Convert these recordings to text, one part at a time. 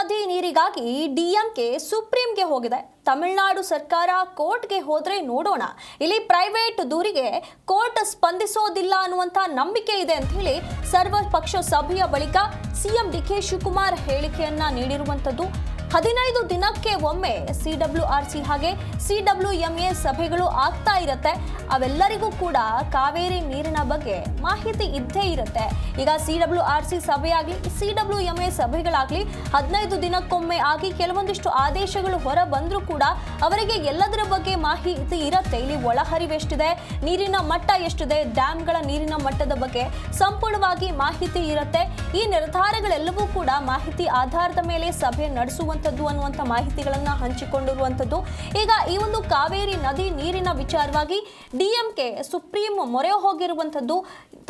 ನದಿ ನೀರಿಗಾಗಿ ಡಿಎಂಕೆ ಸುಪ್ರೀಂಗೆ ಹೋಗಿದೆ. ತಮಿಳುನಾಡು ಸರ್ಕಾರ ಕೋರ್ಟ್ಗೆ ಹೋದ್ರೆ ನೋಡೋಣ, ಇಲ್ಲಿ ಪ್ರೈವೇಟ್ ದೂರಿಗೆ ಕೋರ್ಟ್ ಸ್ಪಂದಿಸೋದಿಲ್ಲ ಅನ್ನುವಂತ ನಂಬಿಕೆ ಇದೆ ಅಂತ ಹೇಳಿ ಸರ್ವಪಕ್ಷ ಸಭೆಯ ಬಳಿಕ ಸಿಎಂ ಡಿಕೆ ಶಿವಕುಮಾರ್ ಹೇಳಿಕೆಯನ್ನ ನೀಡಿರುವಂತದ್ದು. 15 ದಿನಕ್ಕೆ ಒಮ್ಮೆ ಸಿಡಬ್ಲ್ಯೂಆರ್ಸಿ ಹಾಗೆ ಸಿಡಬ್ಲ್ಯೂಎಂಎ ಸಭೆಗಳು ಆಗ್ತಾ ಇರುತ್ತೆ. ಅವೆಲ್ಲರಿಗೂ ಕೂಡ ಕಾವೇರಿ ನೀರಿನ ಬಗ್ಗೆ ಮಾಹಿತಿ ಇದ್ದೇ ಇರುತ್ತೆ. ಈಗ ಸಿಡಬ್ಲ್ಯೂಆರ್ಸಿ ಸಭೆಯಾಗಲಿ ಸಿಡಬ್ಲ್ಯೂಎಂಎ ಸಭೆಗಳಾಗಲಿ 15 ದಿನಕ್ಕೊಮ್ಮೆ ಆಗಿ ಕೆಲವೊಂದಿಷ್ಟು ಆದೇಶಗಳು ಹೊರ ಬಂದರೂ ಕೂಡ ಅವರಿಗೆ ಎಲ್ಲದರ ಬಗ್ಗೆ ಮಾಹಿತಿ ಇರುತ್ತೆ. ಇಲ್ಲಿ ಒಳಹರಿವು ಎಷ್ಟಿದೆ, ನೀರಿನ ಮಟ್ಟ ಎಷ್ಟಿದೆ, ಡ್ಯಾಮ್ಗಳ ನೀರಿನ ಮಟ್ಟದ ಬಗ್ಗೆ ಸಂಪೂರ್ಣವಾಗಿ ಮಾಹಿತಿ ಇರುತ್ತೆ. ಈ ನಿರ್ಧಾರಗಳೆಲ್ಲವೂ ಕೂಡ ಮಾಹಿತಿ ಆಧಾರದ ಮೇಲೆ ಸಭೆ ನಡೆಸುವಂತ ಅನ್ನುವಂಥ ಮಾಹಿತಿಗಳನ್ನ ಹಂಚಿಕೊಂಡಿರುವಂತದ್ದು. ಈಗ ಈ ಒಂದು ಕಾವೇರಿ ನದಿ ನೀರಿನ ವಿಚಾರವಾಗಿ ಡಿಎಂಕೆ ಸುಪ್ರೀಂ ಮೊರೆ ಹೋಗಿರುವಂತದ್ದು.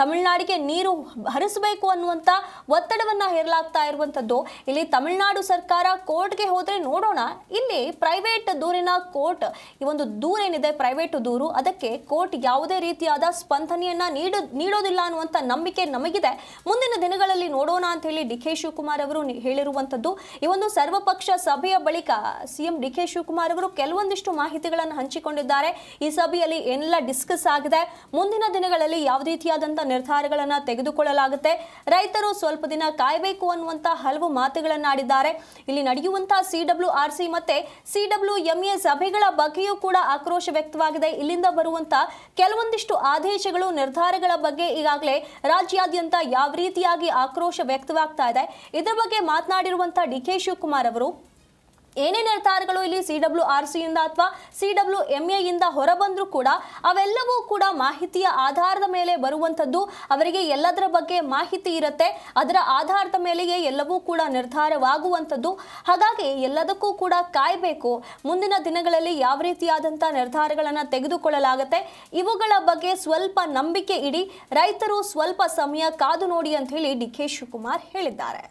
ತಮಿಳುನಾಡಿಗೆ ನೀರು ಹರಿಸಬೇಕು ಅನ್ನುವಂತ ಒತ್ತಡವನ್ನ ಹೇರಲಾಗ್ತಾ ಇರುವಂತದ್ದು. ಇಲ್ಲಿ ತಮಿಳುನಾಡು ಸರ್ಕಾರ ಕೋರ್ಟ್ಗೆ ಹೋದ್ರೆ ನೋಡೋಣ, ಇಲ್ಲಿ ಪ್ರೈವೇಟ್ ದೂರಿನ ಕೋರ್ಟ್ ಈ ಒಂದು ದೂರೇನಿದೆ ಪ್ರೈವೇಟ್ ದೂರು, ಅದಕ್ಕೆ ಕೋರ್ಟ್ ಯಾವುದೇ ರೀತಿಯಾದ ಸ್ಪಂದನೆಯನ್ನ ನೀಡೋದಿಲ್ಲ ಅನ್ನುವಂತ ನಂಬಿಕೆ ನಮಗಿದೆ. ಮುಂದಿನ ದಿನಗಳಲ್ಲಿ ನೋಡೋಣ ಅಂತ ಹೇಳಿ ಡಿಕೆ ಶಿವಕುಮಾರ್ ಅವರು ಹೇಳಿರುವಂತದ್ದು. ಈ ಒಂದು ಸರ್ವಪಕ್ಷ ಸಭೆಯ ಬಳಿಕ ಸಿಎಂ ಡಿಕೆ ಶಿವಕುಮಾರ್ ಅವರು ಕೆಲವೊಂದಿಷ್ಟು ಮಾಹಿತಿಗಳನ್ನು ಹಂಚಿಕೊಂಡಿದ್ದಾರೆ. ಈ ಸಭೆಯಲ್ಲಿ ಏನೆಲ್ಲ ಡಿಸ್ಕಸ್ ಆಗಿದೆ, ಮುಂದಿನ ದಿನಗಳಲ್ಲಿ ಯಾವ ರೀತಿಯಾದಂತಹ ನಿರ್ಧಾರಗಳನ್ನು ತೆಗೆದುಕೊಳ್ಳಲಾಗುತ್ತೆ, ರೈತರು ಸ್ವಲ್ಪ ದಿನ ಕಾಯಬೇಕು ಅನ್ನುವಂತ ಹಲವು ಮಾತುಗಳನ್ನಾಡಿದ್ದಾರೆ. ಇಲ್ಲಿ ನಡೆಯುವಂತಹ ಸಿಡಬ್ಲ್ಯೂಆರ್ಸಿ ಮತ್ತೆ ಸಿಡಬ್ಲ್ಯೂಎಂಎ ಸಭೆಗಳ ಬಗ್ಗೆಯೂ ಕೂಡ ಆಕ್ರೋಶ ವ್ಯಕ್ತವಾಗಿದೆ. ಇಲ್ಲಿಂದ ಬರುವಂತ ಕೆಲವೊಂದಿಷ್ಟು ಆದೇಶಗಳು ನಿರ್ಧಾರಗಳ ಬಗ್ಗೆ ಈಗಾಗಲೇ ರಾಜ್ಯಾದ್ಯಂತ ಯಾವ ರೀತಿಯಾಗಿ ಆಕ್ರೋಶ ವ್ಯಕ್ತವಾಗ್ತಾ ಇದೆ, ಇದರ ಬಗ್ಗೆ ಮಾತನಾಡಿರುವಂತಹ ಡಿಕೆ ಶಿವಕುಮಾರ್ ಅವರು ಏನೇ ನಿರ್ಧಾರಗಳು ಇಲ್ಲಿ ಸಿಡಬ್ಲ್ಯೂಆರ್ಸಿ ಇಂದ ಅಥವಾ ಸಿಡಬ್ಲ್ಯೂಎಂಎ ಇಂದ ಹೊರಬಂದ್ರೂ ಕೂಡ ಅವೆಲ್ಲವೂ ಕೂಡ ಮಾಹಿತಿಯ ಆಧಾರದ ಮೇಲೆ ಬರುವಂತದ್ದು. ಅವರಿಗೆ ಎಲ್ಲದರ ಬಗ್ಗೆ ಮಾಹಿತಿ ಇರುತ್ತೆ, ಅದರ ಆಧಾರದ ಮೇಲೆಯೇ ಎಲ್ಲವೂ ಕೂಡ ನಿರ್ಧಾರವಾಗುವಂಥದ್ದು. ಹಾಗಾಗಿ ಎಲ್ಲದಕ್ಕೂ ಕೂಡ ಕಾಯಬೇಕು. ಮುಂದಿನ ದಿನಗಳಲ್ಲಿ ಯಾವ ರೀತಿಯಾದಂತಹ ನಿರ್ಧಾರಗಳನ್ನು ತೆಗೆದುಕೊಳ್ಳಲಾಗುತ್ತೆ, ಇವುಗಳ ಬಗ್ಗೆ ಸ್ವಲ್ಪ ನಂಬಿಕೆ ಇಡಿ, ರೈತರು ಸ್ವಲ್ಪ ಸಮಯ ಕಾದು ನೋಡಿ ಅಂತ ಹೇಳಿ ಡಿಕೆ ಶಿವಕುಮಾರ್ ಹೇಳಿದ್ದಾರೆ.